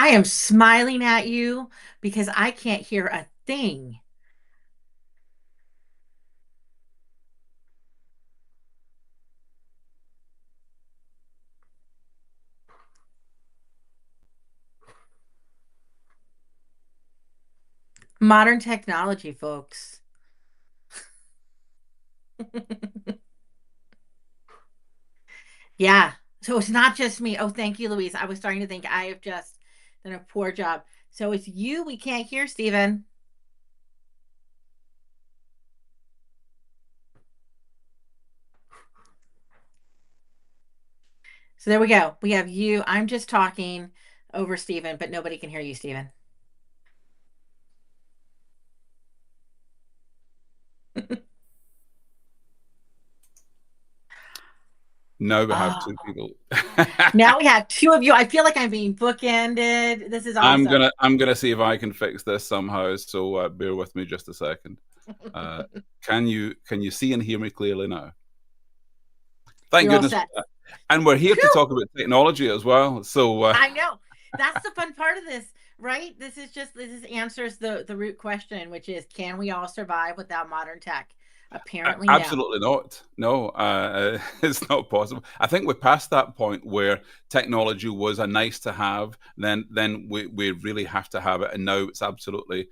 I am smiling at you because I can't hear a thing. Modern technology, folks. Yeah. So it's not just me. Oh, thank you, Louise. I was starting to think I have just done a poor job. So it's you we can't hear, Stephen. So there we go. We have you. I'm just talking over Stephen, but nobody can hear you, Stephen. Now we have two Oh, people. now we have two of you. I feel like I'm being bookended. This is awesome. I'm gonna see if I can fix this somehow. So bear with me just a second. Uh, can you see and hear me clearly now? Thank You're all goodness. set. And we're here to Phew! talk about technology as well. So I know. That's the fun part of this, right? This is answers the root question, which is can we all survive without modern tech? Apparently no. absolutely not. No, it's not possible. I think we're past that point where technology was a nice to have. Then we really have to have it, and now it's absolutely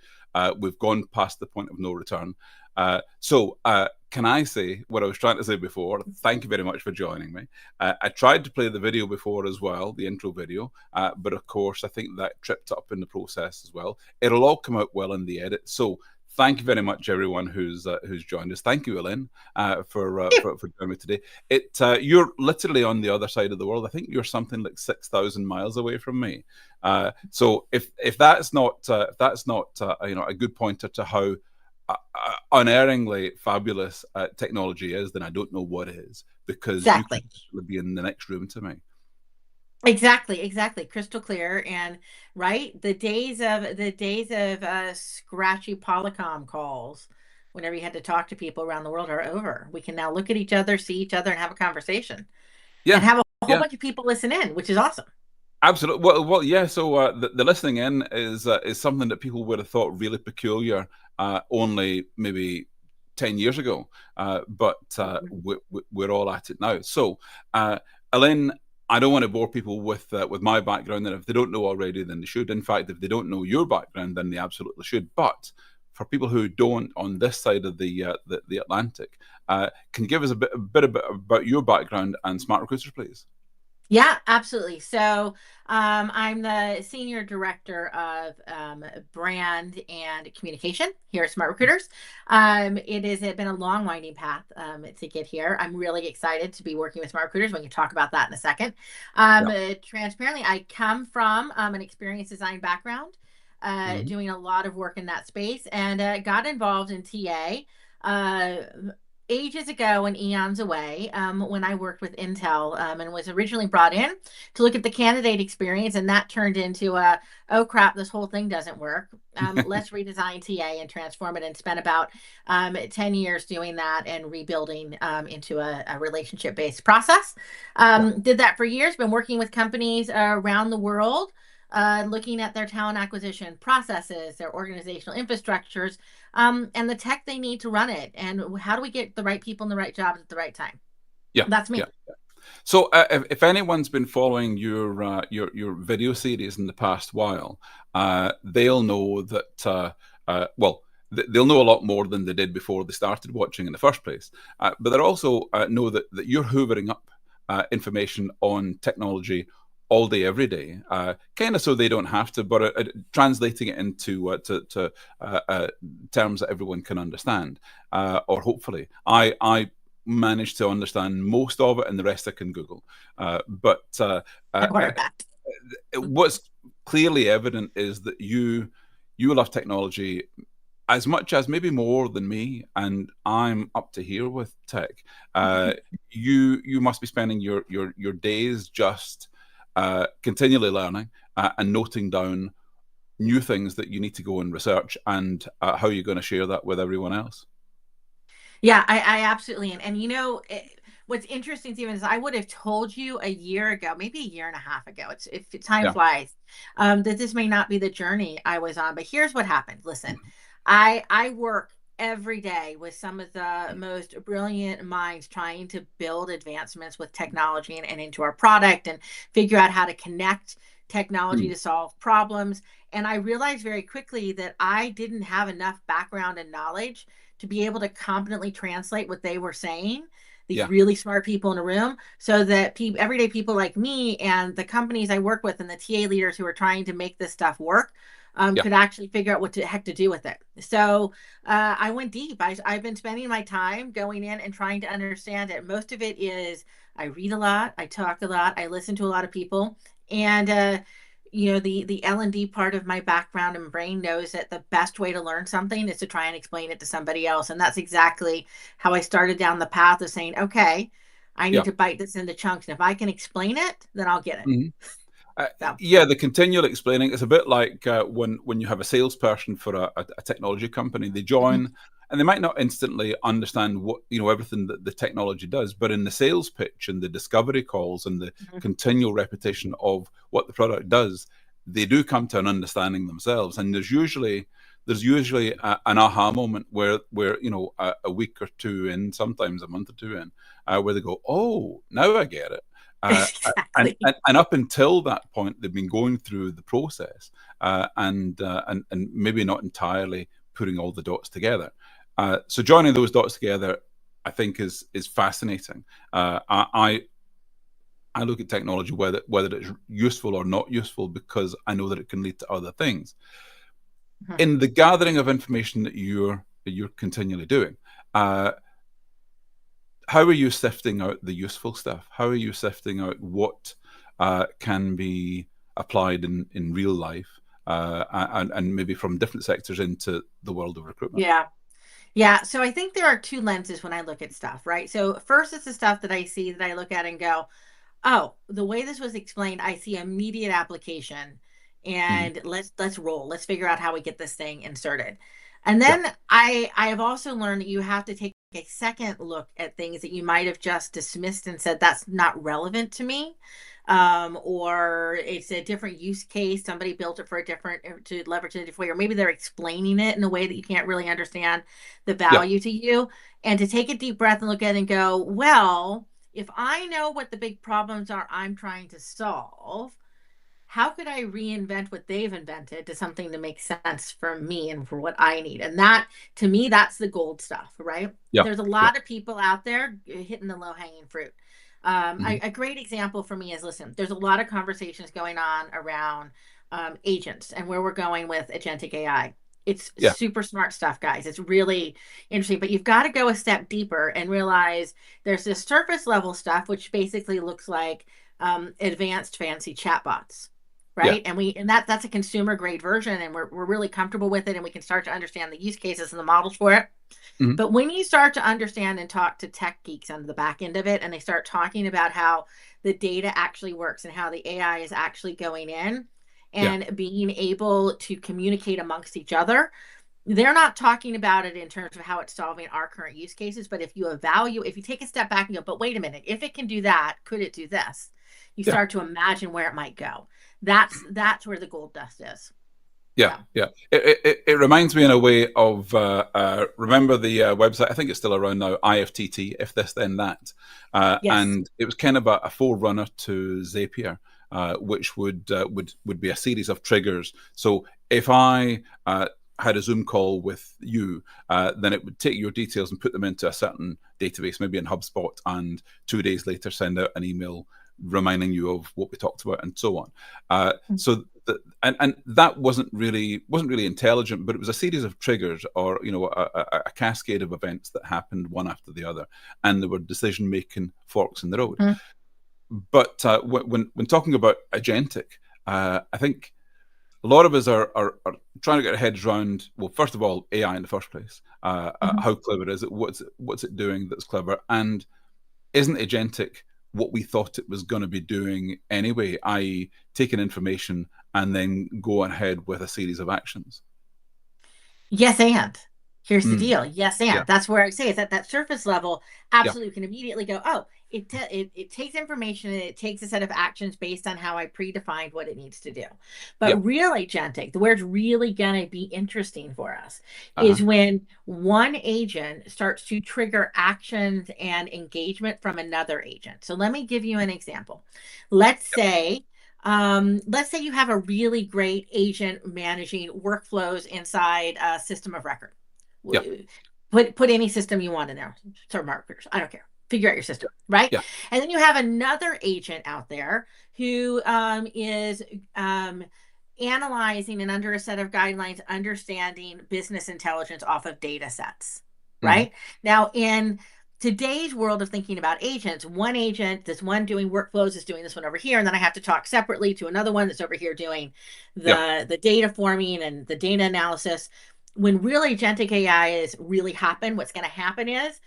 we've gone past the point of no return. Can I say what I was trying to say before? Thank you very much for joining me. I tried to play the video before as well, the intro video, but of course I think that tripped up in the process as well. It'll all come out well in the edit. So thank you very much, everyone who's joined us. Thank you, Allyn, for joining me today. You're literally on the other side of the world. I think you're something like 6,000 miles away from me. So if that's not a good pointer to how unerringly fabulous technology is, then I don't know what is, because you Exactly. could be in the next room to me. Exactly. Crystal clear. And right, the days of scratchy Polycom calls, whenever you had to talk to people around the world, are over. We can now look at each other, see each other, and have a conversation, and Yeah, have a whole yeah. bunch of people listen in, which is awesome. Absolutely. Yeah. So the listening in is something that people would have thought really peculiar only maybe 10 years ago, but we're all at it now. So, Allyn, I don't want to bore people with my background, and if they don't know already, then they should. In fact, if they don't know your background, then they absolutely should. But for people who don't on this side of the Atlantic, can you give us a bit about your background and SmartRecruiters, please? Yeah, absolutely. So I'm the senior director of brand and communication here at SmartRecruiters. It has been a long, winding path to get here. I'm really excited to be working with SmartRecruiters. We can talk about that in a second. Yeah. Transparently, I come from an experience design background, Mhm. doing a lot of work in that space, and got involved in TA. Ages ago and eons away, when I worked with Intel, and was originally brought in to look at the candidate experience, and that turned into oh crap, this whole thing doesn't work. Let's redesign TA and transform it, and spent about 10 years doing that and rebuilding into a relationship based process. Yeah. Did that for years, been working with companies around the world. Looking at their talent acquisition processes, their organizational infrastructures, and the tech they need to run it, and how do we get the right people in the right jobs at the right time. Yeah. That's Yeah. me. So, if anyone's been following your video series in the past while, they'll know that they'll know a lot more than they did before they started watching in the first place. But they'll also know that you're hoovering up information on technology all day, every day, kind of so they don't have to, but translating it into terms that everyone can understand, or hopefully. I managed to understand most of it, and the rest I can Google. But I uh, uh, ordered that. what's clearly evident is that you love technology as much as, maybe more than me, and I'm up to here with tech. You must be spending your days just continually learning and noting down new things that you need to go and research, and how you're going to share that with everyone else. Yeah, I absolutely, and what's interesting, Stephen, is I would have told you a year ago, maybe a year and a half ago. It's if time Yeah. flies, that this may not be the journey I was on. But here's what happened. Listen, I work every day with some of the most brilliant minds trying to build advancements with technology and into our product and figure out how to connect technology Mm. to solve problems. And I realized very quickly that I didn't have enough background and knowledge to be able to competently translate what they were saying, these Yeah. really smart people in a room, so that everyday people like me and the companies I work with and the TA leaders who are trying to make this stuff work Yeah. could actually figure out what the heck to do with it. So I went deep. I've been spending my time going in and trying to understand it. Most of it is I read a lot, I talk a lot, I listen to a lot of people, and the L&D part of my background and brain knows that the best way to learn something is to try and explain it to somebody else. And that's exactly how I started down the path of saying, okay, I need Yeah. to bite this into chunks. And if I can explain it, then I'll get it. Mhm. So, Yeah, the continual explaining. It's a bit like when you have a salesperson for a technology company. They mhm, join, and they might not instantly understand what everything that the technology does, but in the sales pitch and the discovery calls and the mhm. continual repetition of what the product does, they do come to an understanding themselves. And there's usually an aha moment where a week or two in, sometimes a month or two in, where they go, "Oh, now I get it." Uh, and, Exactly. and and up until that point, they've been going through the process, and maybe not entirely putting all the dots together. So joining those dots together, I think, is fascinating. I look at technology, whether it's useful or not useful, because I know that it can lead to other things. Mhm. In the gathering of information that you're continually doing, uh, how are you sifting out the useful stuff? How are you sifting out what can be applied in real life, and maybe from different sectors into the world of recruitment? Yeah. Yeah. So I think there are two lenses when I look at stuff, right? So first, it's the stuff that I see that I look at and go, oh, the way this was explained, I see immediate application, Hmm. and let's roll. Let's figure out how we get this thing inserted. And Yeah, then I have also learned that you have to take a second look at things that you might have just dismissed and said that's not relevant to me. Or it's a different use case. Somebody built it for a different to leverage it a different way, or maybe they're explaining it in a way that you can't really understand the yeah, value to you. And to take a deep breath and look at it and go, well, if I know what the big problems are I'm trying to solve, how could I reinvent what they've invented to something that makes sense for me and for what I need? And that, to me, that's the gold stuff, right? yeah, There's a yeah. lot of people out there hitting the low hanging fruit. Hmm. A great example for me is listen, there's a lot of conversations going on around agents and where we're going with agentic AI. It's Yeah, super smart stuff, guys. It's really interesting, but you've got to go a step deeper and realize there's this surface level stuff, which basically looks like advanced fancy chatbots, yeah. right? And that's a consumer grade version, and we're really comfortable with it, and we can start to understand the use cases and the models for it. Hmm. But when you start to understand and talk to tech geeks on the back end of it, and they start talking about how the data actually works and how the AI is actually going in Yeah, and being able to communicate amongst each other, they're not talking about it in terms of how it's solving our current use cases. But if you take a step back and go, but wait a minute, if it can do that, could it do this? You yeah. start to imagine where it might go. That's where the gold dust is. Yeah, So yeah. It reminds me in a way of remember the website. I think it's still around now. IFTT, if this then that, yes. and it was kind of a forerunner to Zapier, which would be a series of triggers. So if I had a Zoom call with you, then it would take your details and put them into a certain database, maybe in HubSpot, and 2 days later send out an email reminding you of what we talked about and so on. So and that wasn't really intelligent, but it was a series of triggers, or a cascade of events that happened one after the other, and there were decision making forks in the road. Mhm. But when talking about agentic, I think a lot of us are trying to get our heads around, well, first of all, AI in the first place. Mhm. How clever is it? What's it doing that's clever? And isn't agentic what we thought it was going to be doing anyway, i.e., taking information and then go ahead with a series of actions? Yes, and. Here's the Mm. deal. Yes, Yeah. and that's where I say it's at that surface level. Yeah. Absolutely, you can immediately go, oh, it takes information and it takes a set of actions based on how I predefined what it needs to do. Yeah. But real agentic, where it's really going to be interesting for us Uh-huh. is when one agent starts to trigger actions and engagement from another agent. So let me give you an example. Let's Yep. say let's say you have a really great agent managing workflows inside a system of record. Yeah. Put any system you want in there. SmartRecruiters. I don't care. Figure out your Yeah. system, right? Yeah. And then you have another agent out there who is analyzing and under a set of guidelines, understanding business intelligence off of data sets, Hmm. right? Now, in today's world of thinking about agents, one agent, this one doing workflows is doing this one over here, and then I have to talk separately to another one that's over here doing Yeah. the data forming and the data analysis. When real agentic AI is really happen, what's going to happen is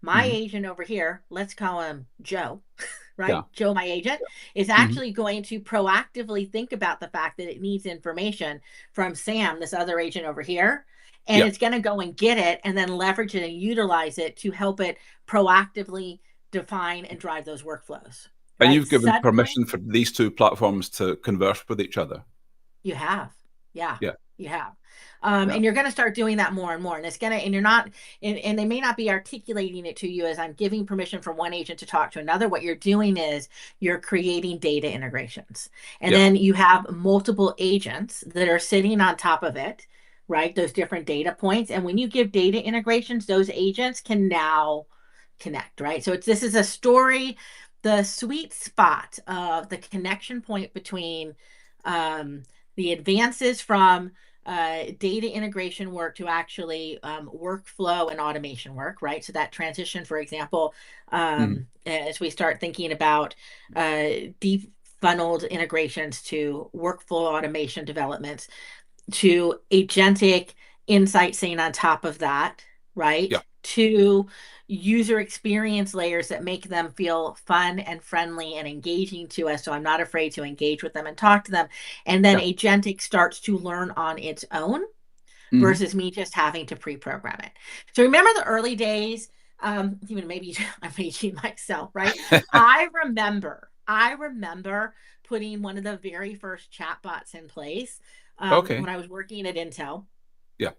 my Hmm. agent over here, let's call him Joe, Yeah. right? Joe, my agent, is Hmm. actually going to proactively think about the fact that it needs information from Sam, this other agent over here. And Yeah. it's going to go and get it and then leverage it and utilize it to help it proactively define and drive those workflows, And right? you've given Suddenly, permission for these two platforms to converse with each other. you have. Yeah, Yeah. you have. Yeah. And you're going to start doing that more and more. And it's going to, and you're not, and they may not be articulating it to you as I'm giving permission for one agent to talk to another. What you're doing is you're creating data integrations. And Yeah. then you have multiple agents that are sitting on top of it, right? Those different data points. And when you give data integrations, those agents can now connect, right? So it's, this is a story, the sweet spot of the connection point between, um, the advances from data integration work to actually workflow and automation work, right? So that transition, for example, Hmm. as we start thinking about deep funneled integrations to workflow automation developments, to agentic insight sitting on top of that, right? Yeah. To user experience layers that make them feel fun and friendly and engaging to us. So I'm not afraid to engage with them and talk to them. And then Yeah. agentic starts to learn on its own Hmm. versus me just having to pre-program it. So remember the early days, even maybe I'm aging myself, right? I remember putting one of the very first chatbots in place Okay. when I was working at Intel, Yeah.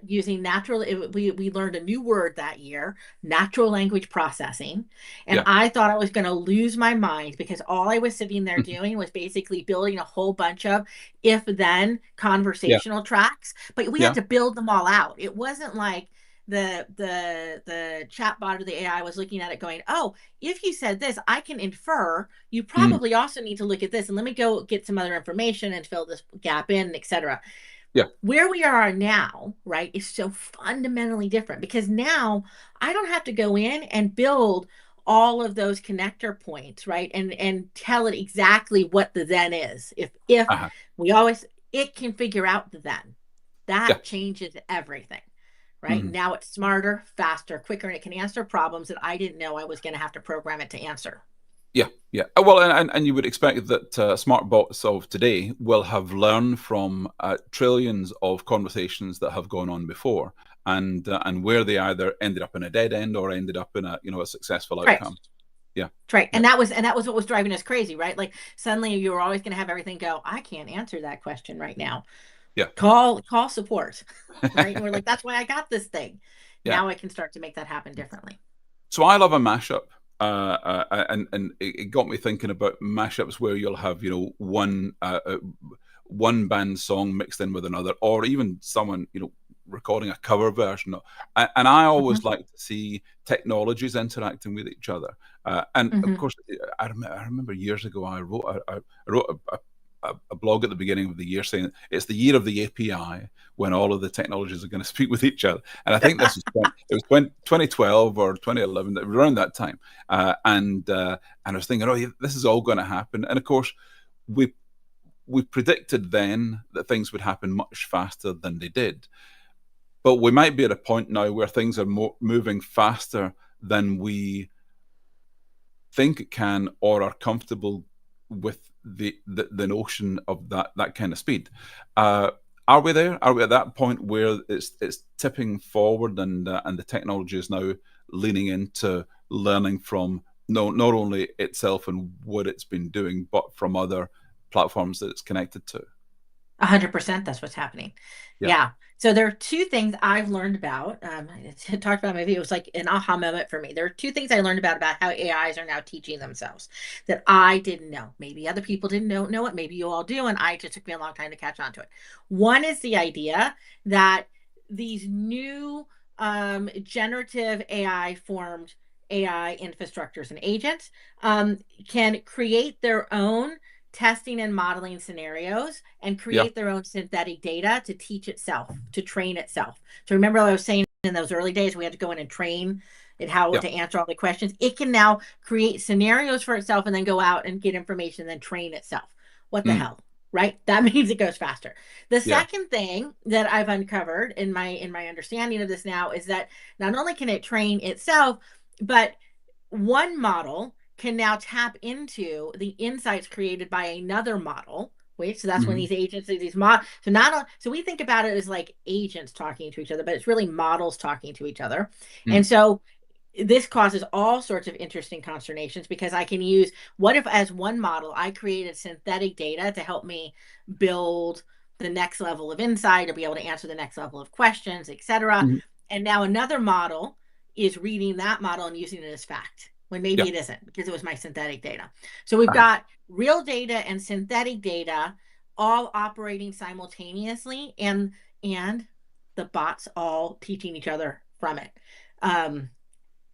using we learned a new word that year, natural language processing. And Yeah. I thought I was going to lose my mind because all I was sitting there Mhm. doing was basically building a whole bunch of if then Yeah. conversational tracks, but we had Yeah. to build them all out. It wasn't like the chatbot or the AI was looking at it going, oh, if you said this, I can infer you Mm. probably also need to look at this and let me go get some other information and fill this gap in, etc. Yeah. Where we are now, right, is so fundamentally different because now I don't have to go in and build all of those connector points, right? And tell it exactly what the then is. If Uh-huh. we always it can figure out the then. That Yeah. changes everything. Right? Mhm. Now it's smarter, faster, quicker, and it can answer problems that I didn't know I was going to have to program it to answer. Yeah, yeah. Well, and you would expect that smart bots of today will have learned from trillions of conversations that have gone on before, and where they either ended up in a dead end or ended up in a a successful Right. outcome. Yeah, Right. yeah, And that was what was driving us crazy, right? Like suddenly you were always going to have everything go, I can't answer that question right now. yeah, Call support. Right? And we're like, that's why I got this thing. yeah. Now I can start to make that happen differently. So I love a mashup, and it got me thinking about mashups where you'll have one band song mixed in with another, or even someone recording a cover version. And I always Hmm. like to see technologies interacting with each other. And of Hmm. course, I remember years ago I wrote a blog at the beginning of the year saying it's the year of the API when all of the technologies are going to speak with each other. And I think this was it was 2012 or 2011, around that time. And I was thinking, oh, yeah, this is all going to happen. And of course, we we predicted then that things would happen much faster than they did. But we might be at a point now where things are moving faster than we think it can or are comfortable with the notion of that kind of speed. Uh, Are we there? Are we at that point where it's tipping forward, and the technology is now leaning into learning from not only itself and what it's been doing, but from other platforms that it's connected to? 100% that's what's happening. Yeah. Yeah. So there are two things I've learned about. I talked about, maybe it was like an aha moment for me. There are two things I learned about how AIs are now teaching themselves that I didn't know. Maybe other people didn't know it. Maybe you all do. And I just took me a long time to catch on to it. One is the idea that these new generative AI formed AI infrastructures and agents can create their own testing and modeling scenarios and Yeah. create their own synthetic data to teach itself, to train itself. So remember, I was saying in those early days, we had to go in and train it how Yeah. to answer all the questions. It can now create scenarios for itself and then go out and get information and then train itself. What the Mm. hell? Right? That means it goes faster. The Yeah. second thing that I've uncovered in my understanding of this now is that not only can it train itself, but one model can now tap into the insights created by another model. Wait, so that's when Hmm. these agents, these mod, so not so we think about it as like agents talking to each other, but it's really models talking to each other. Mm. And so this causes all sorts of interesting consternations because I can use, what if as one model I created synthetic data to help me build the next level of insight or be able to answer the next level of questions, etc. Hmm. And now another model is reading that model and using it as fact when maybe Yeah. it isn't because it was my synthetic data. So we've Uh-huh. got real data and synthetic data all operating simultaneously, and the bots all teaching each other from it. Um,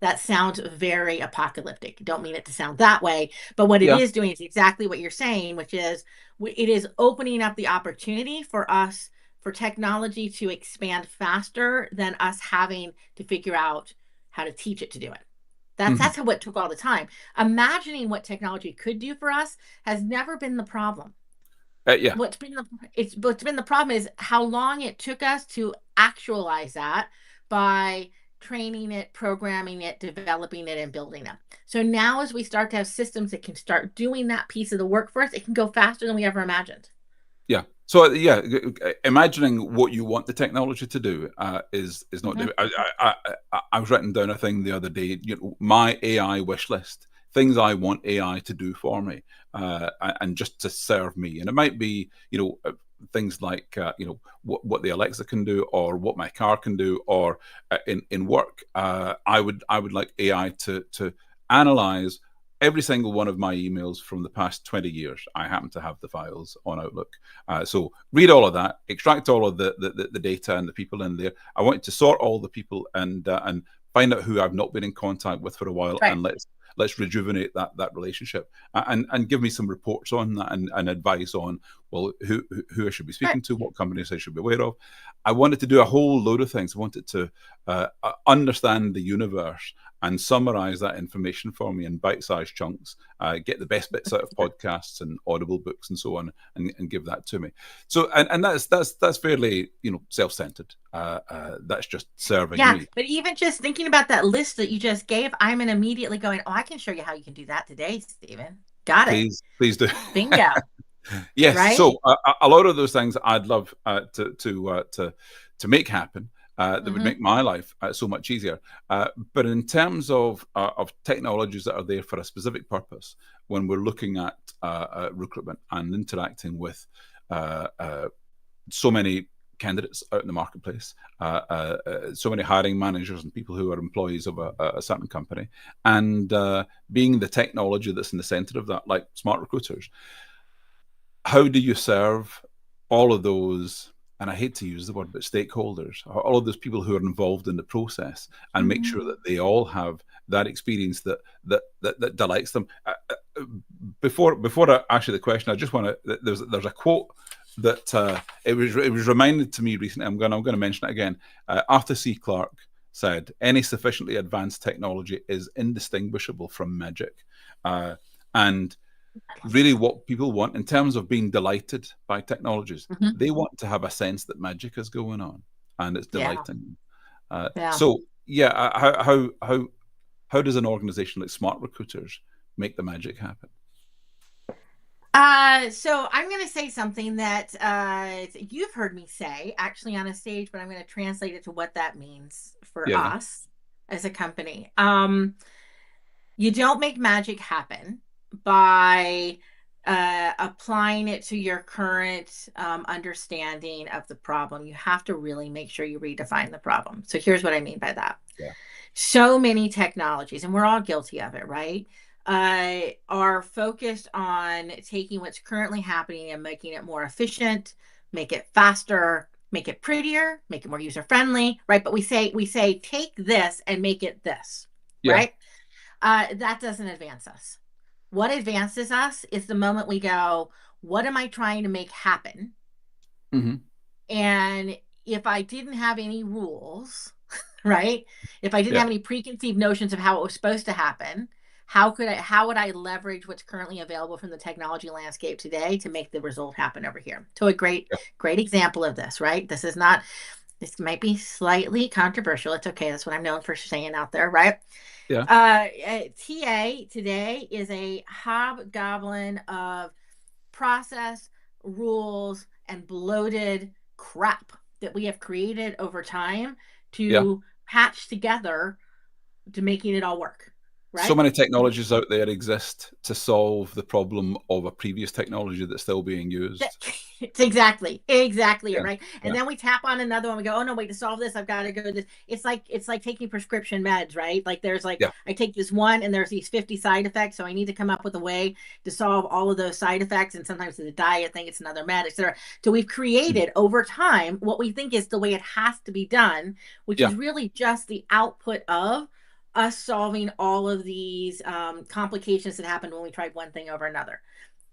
that sounds very apocalyptic. Don't mean it to sound that way, but what it Yeah. is doing is exactly what you're saying, which is it is opening up the opportunity for us, for technology to expand faster than us having to figure out how to teach it to do it. Hmm. That's how it took all the time. Imagining what technology could do for us has never been the problem. Yeah. What's been the problem is how long it took us to actualize that by training it, programming it, developing it, and building it. So now as we start to have systems that can start doing that piece of the work for us, it can go faster than we ever imagined. Yeah. So yeah, imagining what you want the technology to do is not Mhm. difficult. I was writing down a thing the other day. My AI wish list, things I want AI to do for me, and just to serve me. And it might be, things like what the Alexa can do, or what my car can do, or in work, I would like AI to analyze every single one of my emails from the past 20 years. I happen to have the files on Outlook. So read all of that, extract all of the data and the people in there. I want to sort all the people and find out who I've not been in contact with for a while, Right. and let's rejuvenate that relationship, and give me some reports on that, and advice on, well, who I should be Right. speaking to, what companies I should be aware of. I wanted to do a whole load of things. I wanted to understand the universe and summarize that information for me in bite-sized chunks, get the best bits out of podcasts and Audible books and so on, and give that to me. So, and that's fairly, self-centered. That's just serving Yeah, me. but even just thinking about that list that you just gave, I'm immediately going, oh, I can show you how you can do that today, Stephen. Got it. Please do. Bingo. Yes. Right? So a lot of those things I'd love to make happen. That would Mm-hmm. make my life so much easier. But in terms of technologies that are there for a specific purpose, when we're looking at recruitment and interacting with uh, uh, so many candidates out in the marketplace, so many hiring managers and people who are employees of a certain company, and being the technology that's in the center of that, like smart recruiters, how do you serve all of those, and I hate to use the word, but stakeholders, all of those people who are involved in the process, and make sure Mm-hmm. that they all have that experience that delights them. Before actually the question, I just want to, there's a quote that it was reminded to me recently. I'm going to mention it again. Arthur C. Clarke said, "Any sufficiently advanced technology is indistinguishable from magic," and I love really what people want in terms of being delighted by technologies, that. Hmm. they want to have a sense that magic is going on and it's Yeah. delighting them. Yeah. So yeah, how does an organization like Smart Recruiters make the magic happen? So I'm going to say something that you've heard me say actually on a stage, but I'm going to translate it to what that means for Yeah, yeah, us as a company. You don't make magic happen by applying it to your current understanding of the problem. You have to really make sure you redefine the problem. So here's what I mean by that. yeah, So many technologies, and we're all guilty of it, right? Are focused on taking what's currently happening and making it more efficient, make it faster, make it prettier, make it more user friendly, right? But we say take this and make it this, yeah. right? That doesn't advance us. What advances us is the moment we go, what am I trying to make happen? Hmm. And if I didn't have any rules, right? If I didn't Yeah, have any preconceived notions of how it was supposed to happen, how would I leverage what's currently available from the technology landscape today to make the result happen over here? So a yeah, great example of this, right? This might be slightly controversial. It's okay. That's what I'm known for saying out there, right? yeah. TA today is a hobgoblin of process, rules, and bloated crap that we have created over time Yeah. to patch together to making it all work, So right? many technologies out there exist to solve the problem of a previous technology that's still being That, used. it's exactly it, Yeah, right? And yeah, then we tap on another one. We go, oh no, wait, to solve this, I've got to go to this. It's like taking prescription meds, right? Like there's like yeah. I take this one and there's these 50 side effects, so I need to come up with a way to solve all of those side effects. And sometimes it's a diet thing, it's another med, etc. So we've Mm. created over time what we think is the way it has to be done, which Yeah, is really just the output of us solving all of these complications that happened when we tried one thing over another.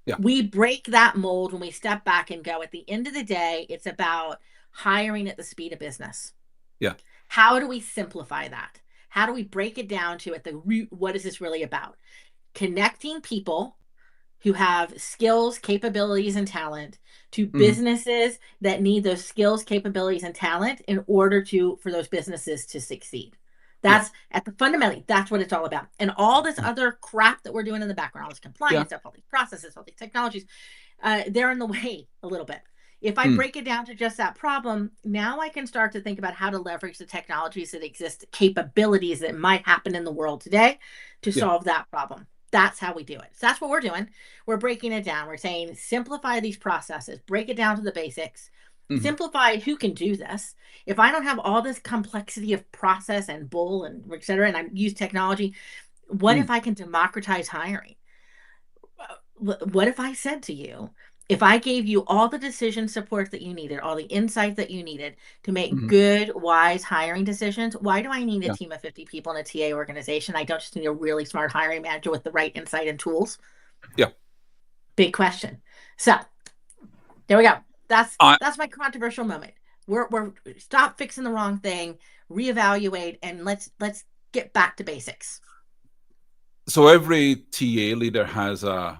yeah, We break that mold when we step back and go, at the end of the day, it's about hiring at the speed of business. yeah. How do we simplify that? How do we break it down to at the root? What is this really about? Connecting people who have skills, capabilities, and talent to Hmm. businesses that need those skills, capabilities, and talent in order to for those businesses to succeed. Yeah, That's at the fundamentally, that's what it's all about. And all this mm, other crap that we're doing in the background, all this yeah, compliance stuff, all these processes, all these technologies, they're in the way a little bit. If I mm, break it down to just that problem, now I can start to think about how to leverage the technologies that exist, capabilities that might happen in the world today to yeah, solve that problem. That's how we do it. So that's what we're doing. We're breaking it down. We're saying simplify these processes, break it down to the basics, hmm, simplify who can do this. If I don't have all this complexity of process and bull and et cetera, and I use technology, what mm, if I can democratize hiring? What if I said to you, if I gave you all the decision support that you needed, all the insight that you needed to make hmm, good, wise hiring decisions, why do I need a yeah, team of 50 people in a TA organization? I don't just need a really smart hiring manager with the right insight and tools. yeah. Big question. So there we go. That's I, that's my controversial moment. We're stop fixing the wrong thing, reevaluate, and let's get back to basics. so every TA leader has a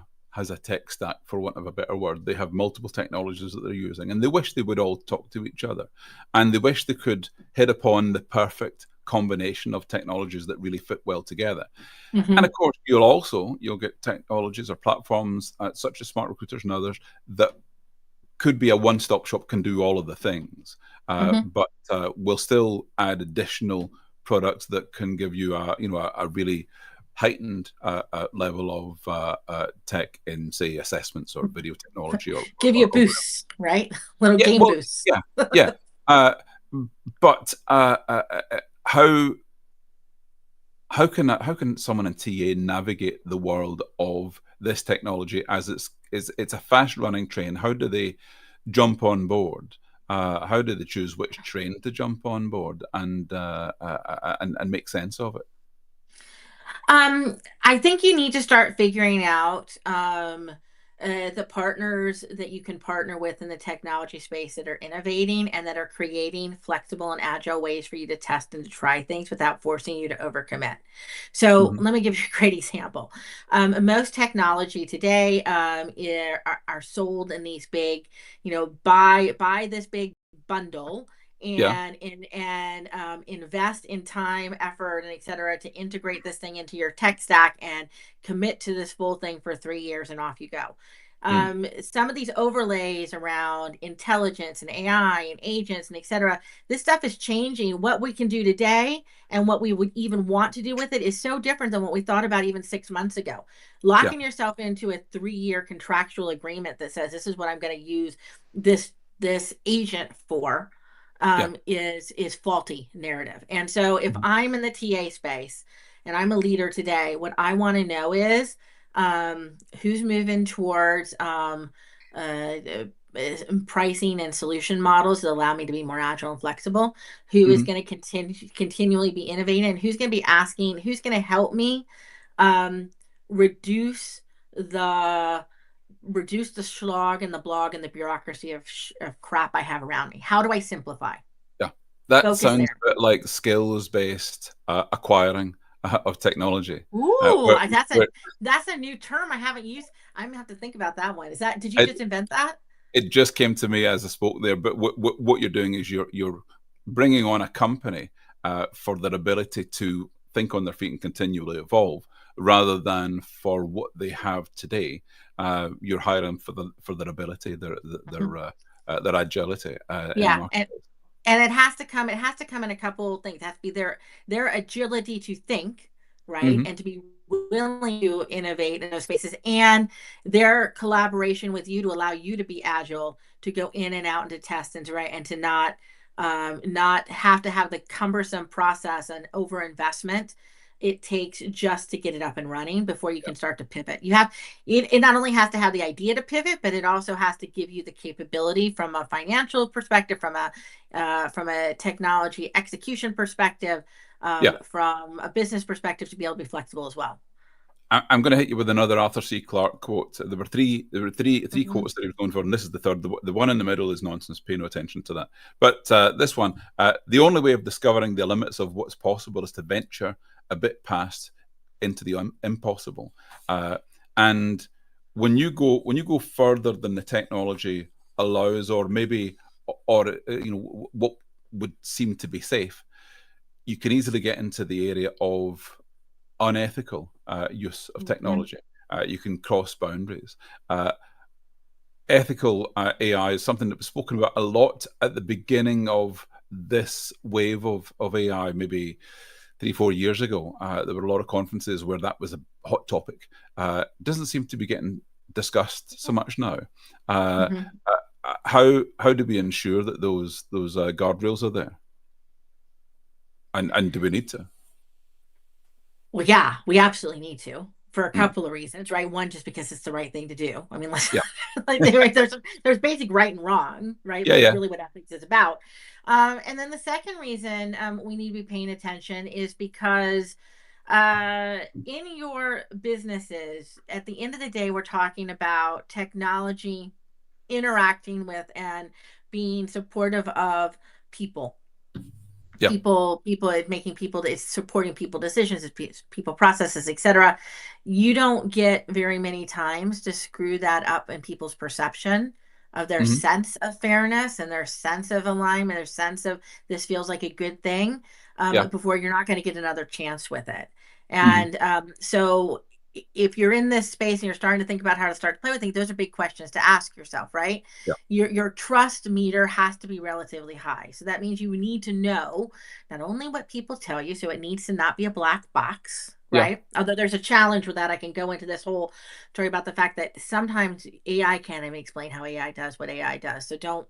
tech stack, for want of a better word. They have multiple technologies that they're using, and they wish they would all talk to each other, and they wish they could hit upon the perfect combination of technologies that really fit well together. And Mm-hmm, of course, you'll get technologies or platforms such as SmartRecruiters and others that could be a one-stop shop, can do all of the things, mm-hmm. but we'll still add additional products that can give you a really heightened level of tech in, say, assessments or video technology Give you or a whatever. boost, right? Little Yeah, game well, boost. yeah, yeah. Uh, but how can someone in TA navigate the world of this technology as it's a fast running train? How do they jump on board? How do they choose which train to jump on board and make sense of it? I think you need to start figuring out the partners that you can partner with in the technology space that are innovating and that are creating flexible and agile ways for you to test and to try things without forcing you to overcommit. So Hmm. let me give you a great example. Most technology today are sold in these big, buy this big bundle Yeah, and invest in time, effort, and et cetera to integrate this thing into your tech stack and commit to this full thing for 3 years and off you go. Mm. Some of these overlays around intelligence and AI and agents and et cetera, this stuff is changing. What we can do today and what we would even want to do with it is so different than what we thought about even 6 months ago. Yeah. Locking yourself into a 3-year contractual agreement that says this is what I'm going to use this agent for, Yeah. is faulty narrative. And so if Mhm. I'm in the TA space and I'm a leader today, what I want to know is, who's moving towards pricing and solution models that allow me to be more agile and flexible, who is Mhm. going to continually be innovating, and who's going to be asking, who's going to help me um, reduce the slog and the blog and the bureaucracy of crap I have around me. How do I simplify? Yeah. That Focus sounds there. a bit like skills-based acquiring of technology. Ooh, Where, where that's a new term I haven't used. I'm gonna have to think about that one. Is that, did you it, just invent that? it just came to me as I spoke there. But what you're doing is you're bringing on a company for their ability to think on their feet and continually evolve, rather than for what they have today. You're hiring for their ability, their agility in the Yeah, market. and it has to come in a couple of things. It has to be their agility to think, right, Hmm. and to be willing to innovate in those spaces, and their collaboration with you to allow you to be agile, to go in and out and to test and to write, and to not have to have the cumbersome process and over investment it takes just to get it up and running before you Yeah. can start to pivot. It not only has to have the idea to pivot, but it also has to give you the capability from a financial perspective, from a technology execution perspective, Yeah. from a business perspective, to be able to be flexible as well. I'm going to hit you with another Arthur C. Clarke quote. There were three. There were three Mm-hmm. quotes that he was going for, and this is the third. The one in the middle is nonsense. Pay no attention to that. But this one, the only way of discovering the limits of what's possible is to venture a bit past into the impossible. And when you go further than the technology allows, or maybe, or what would seem to be safe, you can easily get into the area of unethical use of Mm-hmm. technology. You can cross boundaries. Uh, Ethical AI is something that was spoken about a lot at the beginning of this wave of AI, maybe 3, 4 years ago. There were a lot of conferences where that was a hot topic. Doesn't seem to be getting discussed so much now. Uh, Mm-hmm. how do we ensure that those guardrails are there, and do we need to? Well, yeah, we absolutely need to, for a Mm. couple of reasons, right? One, just because it's the right thing to do. I mean, let's, Yeah, like, there's basic right and wrong, right? yeah, That's yeah. really what ethics is about. And then the second reason we need to be paying attention is because in your businesses, at the end of the day, we're talking about technology interacting with and being supportive of people, Yeah. making people, it's supporting people decisions, it's people processes, etc. You don't get very many times to screw that up in people's perception of their Hmm. sense of fairness and their sense of alignment, their sense of this feels like a good thing, Yeah. before you're not going to get another chance with it. Hmm. And so if you're in this space and you're starting to think about how to start to play with things, those are big questions to ask yourself, right? Yeah. Your trust meter has to be relatively high. So that means you need to know not only what people tell you, so it needs to not be a black box, Yeah. right? Although there's a challenge with that. I can go into this whole story about the fact that sometimes AI can't even explain how AI does what AI does. So Mm.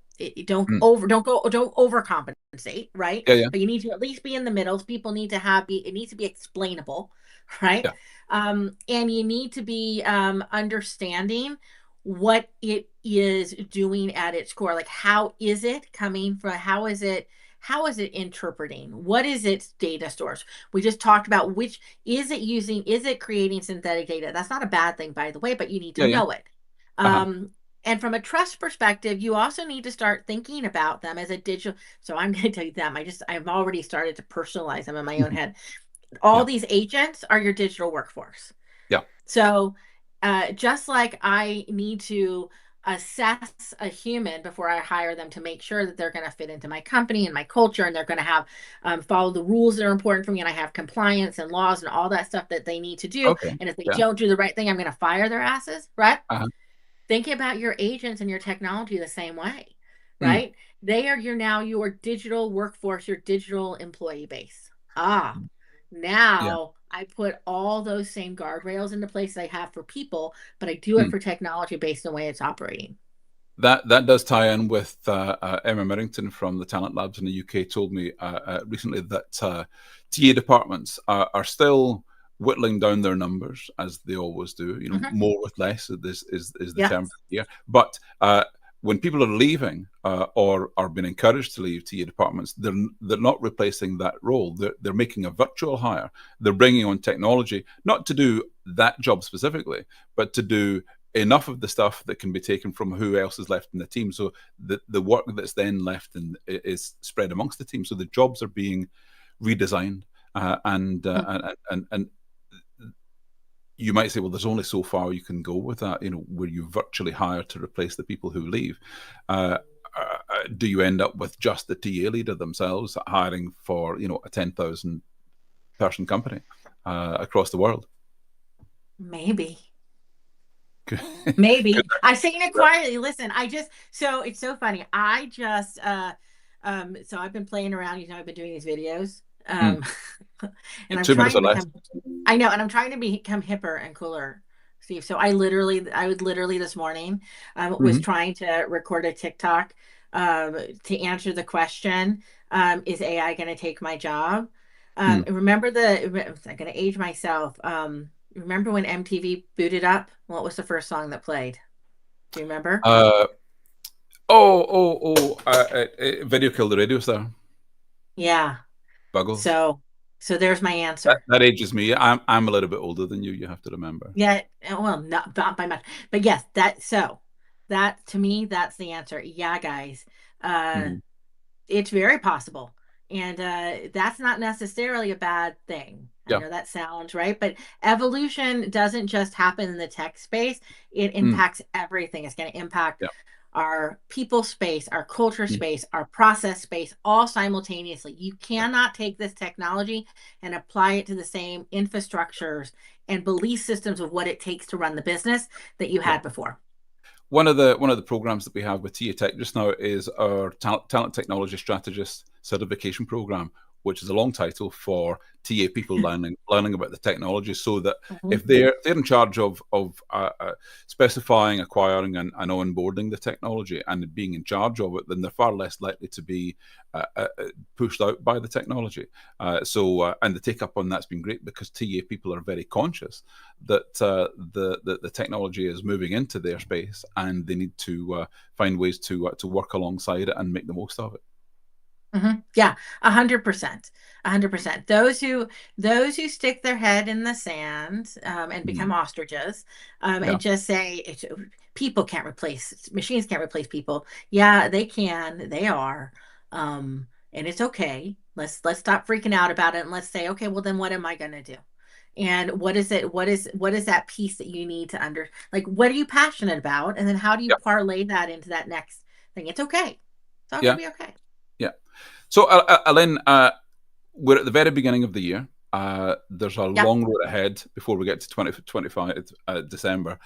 don't overcompensate, right? Yeah. Yeah. But you need to at least be in the middle. People need to have be it needs to be explainable, right? Yeah. And you need to be understanding what it is doing at its core. Like, how is it coming from? How is it interpreting? What is its data source? We just talked about which is it using? Is it creating synthetic data? That's not a bad thing, by the way, but you need to Yeah. Yeah. know it. Uh-huh. Um, and from a trust perspective, you also need to start thinking about them as a digital. So I'm going to tell you them. I've already started to personalize them in my own head. All Yeah. these agents are your digital workforce. Yeah. So, just like I need to assess a human before I hire them to make sure that they're going to fit into my company and my culture, and they're going to have follow the rules that are important for me, and I have compliance and laws and all that stuff that they need to do. Okay. And if they Yeah. don't do the right thing, I'm going to fire their asses, right? Uh-huh. Think about your agents and your technology the same way, Mm, right? They are your digital workforce, your digital employee base. Ah, yeah. now I put all those same guardrails into place that I have for people, but I do it Mm. for technology based on the way it's operating. That does tie in with Emma Merrington from the Talent Labs in the UK told me recently that TA departments are still whittling down their numbers as they always do. You know, Hmm. more with less. This is the term Yes. here. But when people are leaving or are being encouraged to leave TA departments, they're not replacing that role. They're making a virtual hire. They're bringing on technology not to do that job specifically, but to do enough of the stuff that can be taken from who else is left in the team. So the work that's then left is spread amongst the team. So the jobs are being redesigned, and you might say, well, there's only so far you can go with that. You know, where you virtually hire to replace the people who leave. Do you end up with just the TA leader themselves hiring for a 10,000 person company across the world? Maybe. Could, could Maybe. I saying it quietly. Listen, so it's so funny. So I've been playing around, I've been doing these videos. mm, And I'm 2 minutes trying or to less. become I know, and I'm trying to become hipper and cooler, Steve. So I would literally this morning was Hmm. trying to record a TikTok to answer the question, is AI going to take my job? Mm. I'm going to age myself. Remember when MTV booted up? What was the first song that played? Do you remember? Uh, Video killed the radio star. Yeah. Buggles. So there's my That, answer. that ages me. I'm a little bit older than you. You have to remember. Yeah, well, not by much, but yes, that to me, that's the answer. Yeah, guys, uh, Hmm. it's very possible, and that's not necessarily a bad thing. I Yeah. know that sounds right, but evolution doesn't just happen in the tech space; it Mm. impacts everything. It's going to impact Yeah. our people space, our culture Mm. space, our process space, all simultaneously. You Yeah. cannot take this technology and apply it to the same infrastructures and belief systems of what it takes to run the business that you Yeah. had before. One of the programs that we have with TAtech just now is our talent technology strategist certification program, which is a long title for TA people learning about the technology, so that Mhm. if they're in charge of specifying, acquiring, and onboarding the technology and being in charge of it, then they're far less likely to be pushed out by the technology. And the take up on that's been great because TA people are very conscious that the technology is moving into their space, and they need to find ways to work alongside it and make the most of it. Yeah, 100%, 100%. Those who stick their head in the sand and Mm. become ostriches Yeah, and just say people can't replace machines, can't replace people. Yeah, they can. They are, and it's okay. Let's stop freaking out about it and let's say, okay, well then what am I going to do? And what is it? What is that piece that you need to like? What are you passionate about? And then how do you yeah, parlay that into that next thing? It's okay. It's all going yeah, to be okay. yeah. So, Allyn, we're at the very beginning of the year. There's a Yeah. long road ahead before we get to 2025 December.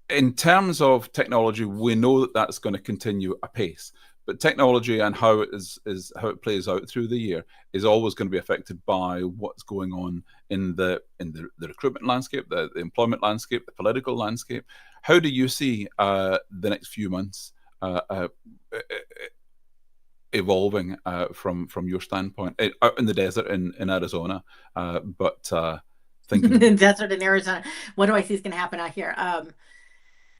In terms of technology, we know that that's going to continue apace. But technology and how is how it plays out through the year is always going to be affected by what's going on in the recruitment landscape, the employment landscape, the political landscape. How do you see the next few months evolving from your standpoint out in the desert in Arizona, but thinking, Desert in Arizona. What do I see is going to happen out here?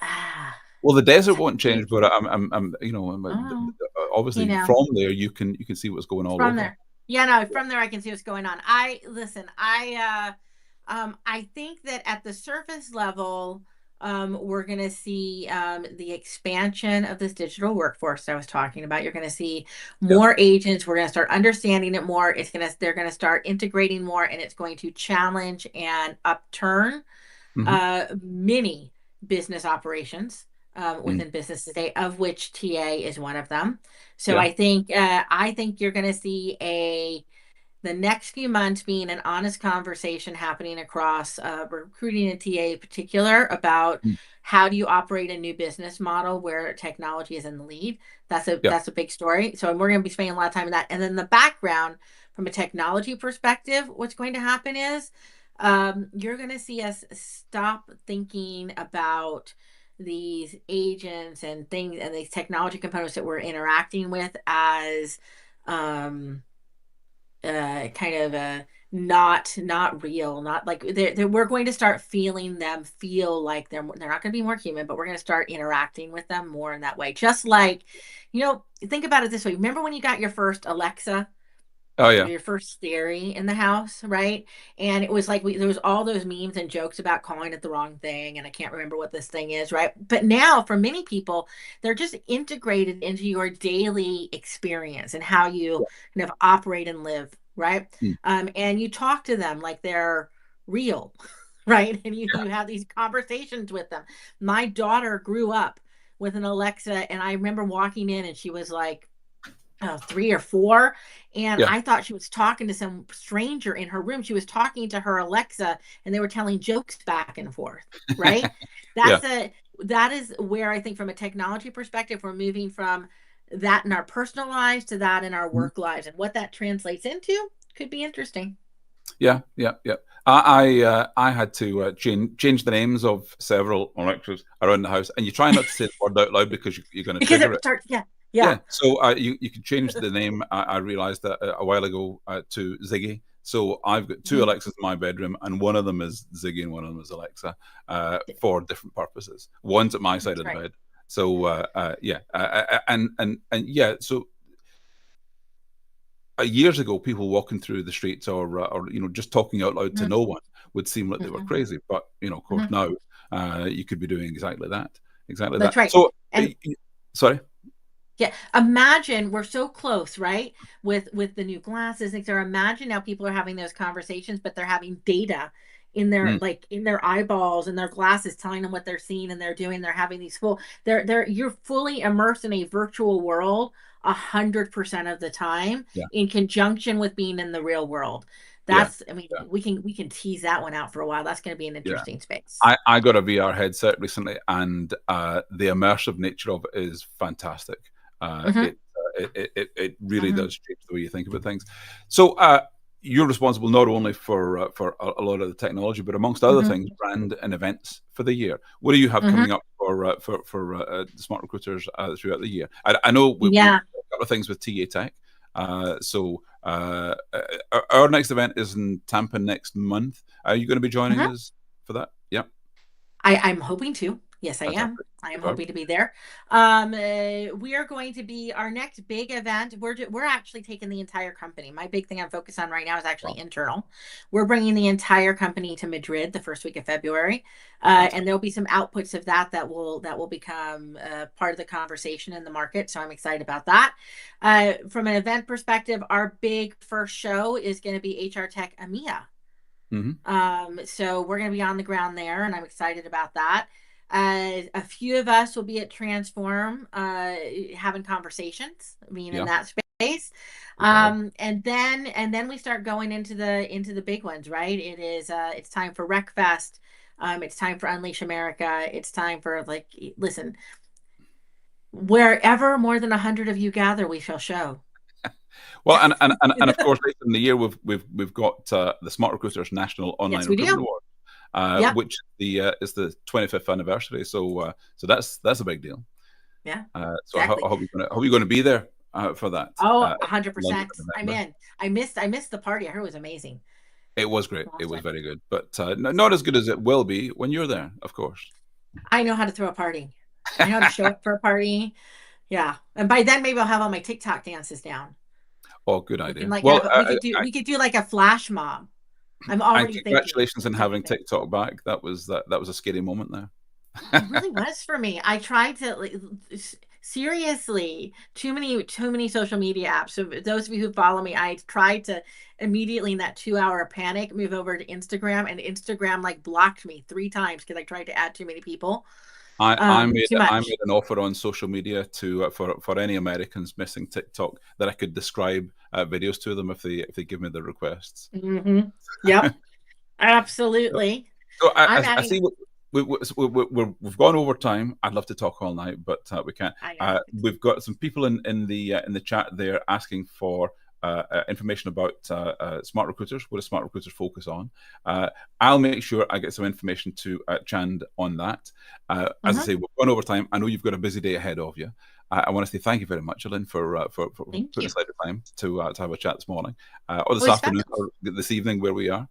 Ah, well, the desert I won't change, think, but oh, you obviously know, from there you can see what's going all from over. there. Yeah, no, from there I can see what's going on. I listen, I think that at the surface level, we're gonna see the expansion of this digital workforce I was talking about. You're gonna see Yeah. more agents. We're gonna start understanding it more. They're gonna start integrating more, and it's going to challenge and upturn Hmm. many business operations Mm. within business today, of which TA is one of them. So Yeah. I think you're going to see a the next few months being an honest conversation happening across recruiting and TA in particular about Mm. how do you operate a new business model where technology is in the lead. Yeah. That's a big story. So we're going to be spending a lot of time in that. And then the background from a technology perspective, what's going to happen is you're going to see us stop thinking about these agents and things and these technology components that we're interacting with as um, kind of not real, not like we're going to start feeling them feel like they're not going to be more human, but we're going to start interacting with them more in that way. Just like, think about it this way. Remember when you got your first Alexa? Oh Or yeah. your first theory in the house, right? And it was like there was all those memes and jokes about calling it the wrong thing, and I can't remember what this thing is, right? But now, for many people, they're just integrated into your daily experience and how you kind of operate and live, right? Mm. And you talk to them like they're real, right? And you have these conversations with them. My daughter grew up with an Alexa, and I remember walking in, and she was like 3 or 4, and Yeah. I thought she was talking to some stranger in her room. She was talking to her Alexa, and they were telling jokes back and forth, right? Yeah. that's a that is where I think from a technology perspective we're moving from that in our personal lives to that in our Mhm. work lives, and what that translates into could be interesting. Yeah, yeah, yeah. I had to change the names of several Alexas around the house, and you try not to say the word out loud because you're going to Because trigger it it. starts, yeah, Yeah, yeah. so you could change the name. I realized that a while ago to Ziggy. So I've got two Mhm. Alexas in my bedroom, and one of them is Ziggy, and one of them is Alexa, for different purposes. One's at my side That's of the right. bed. So yeah, and yeah. So years ago, people walking through the streets or just talking out loud to Mhm. no one would seem like they were Mhm. crazy. But of course, Mhm. now you could be doing exactly that, exactly that. That's right. So, And sorry. yeah, imagine we're so close, right? With the new glasses, things. Or imagine now people are having those conversations, but they're having data in their Mm, like in their eyeballs and their glasses telling them what they're seeing and they're doing. They're having these full. They're you're fully immersed in a virtual world 100% of the time, yeah, in conjunction with being in the real world. yeah, I mean, yeah, we can tease that one out for a while. That's going to be an yeah. interesting space. I got a VR headset recently, and the immersive nature of it is fantastic. Hmm. It really Hmm. does change the way you think about things. So you're responsible not only for a lot of the technology, but amongst other Hmm. things, brand and events for the year. What do you have Hmm. coming up for Smart Recruiters throughout the year? I know we've Yeah. got a couple of things with TAtech. So our next event is in Tampa next month. Are you going to be joining us for that? Yeah, I'm hoping to. Yes, I am. fantastic. I am Superb. hoping to be there. We are going to be our next big event. We're actually taking the entire company. My big thing I'm focused on right now is actually Wow, internal. We're bringing the entire company to Madrid the first week of February, and fantastic. there'll be some outputs of that will become part of the conversation in the market. So I'm excited about that. From an event perspective, our big first show is going to be HR Tech EMEA. Hmm. So we're going to be on the ground there, and I'm excited about that. A few of us will be at Transform, having conversations, being in Yeah, that space. superb. And then we start going into the big ones, right? It's time for RecFest. It's time for Unleash America. It's time for, like, listen, wherever more than 100 of you gather, we shall show. Well, and of course, later in the year, we've got the Smart Recruiters National Online Yes, we Recruitment do. Award, Yep. which is the 25th anniversary. So that's a big deal. Yeah. So Exactly. I hope you're going to be there for that Oh, in London 100%. in I'm November. in. I missed the party. I heard it was amazing It was great. It last was time. very good, but not as good as it will be when you're there, of course. I know how to throw a party. I know how to show up for a party. Yeah. And by then maybe I'll have all my TikTok dances down. Oh, good We can idea. like Well, have we could do like a flash mob. I'm and already thinking congratulations on it's having happening. TikTok back. That was a scary moment there. It really was for me. I tried to, like, seriously, too many social media apps. So those of you who follow me, I tried to immediately in that 2 hour panic move over to Instagram, and Instagram like blocked me 3 times because I tried to add too many people. Too I much. made an offer on social media to for any Americans missing TikTok that I could describe videos to them if they give me the requests. Yep, absolutely. So I'm I having, see we've gone over time. I'd love to talk all night, but we can't. I know. We've got some people in the chat there asking for information about smart recruiters. What does smart recruiters focus on? I'll make sure I get some information to Chand on that. As I Mhm. say, we've gone over time. I know you've got a busy day ahead of you. I want to say thank you very much, Allyn, for Thank putting you. aside the time to have a chat this morning, or It this was afternoon, fabulous. or this evening, where we are.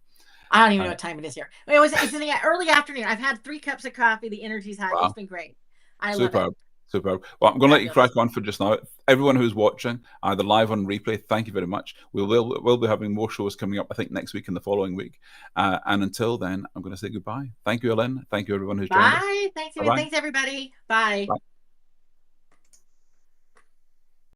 I don't even know Uh, what time it is here. It's in the early afternoon. I've had 3 cups of coffee. The energy's high. It's wow. been great. I love it. Superb. Superb. Well, I'm going to let you Fabulous. crack on for just now. Everyone who's watching, either live on replay, thank you very much. We'll be having more shows coming up, I think, next week and the following week. And until then, I'm going to say goodbye. Thank you, Allyn. Thank you, everyone who's joined us. Bye. Thanks, Bye-bye. thanks everybody. Bye. Bye.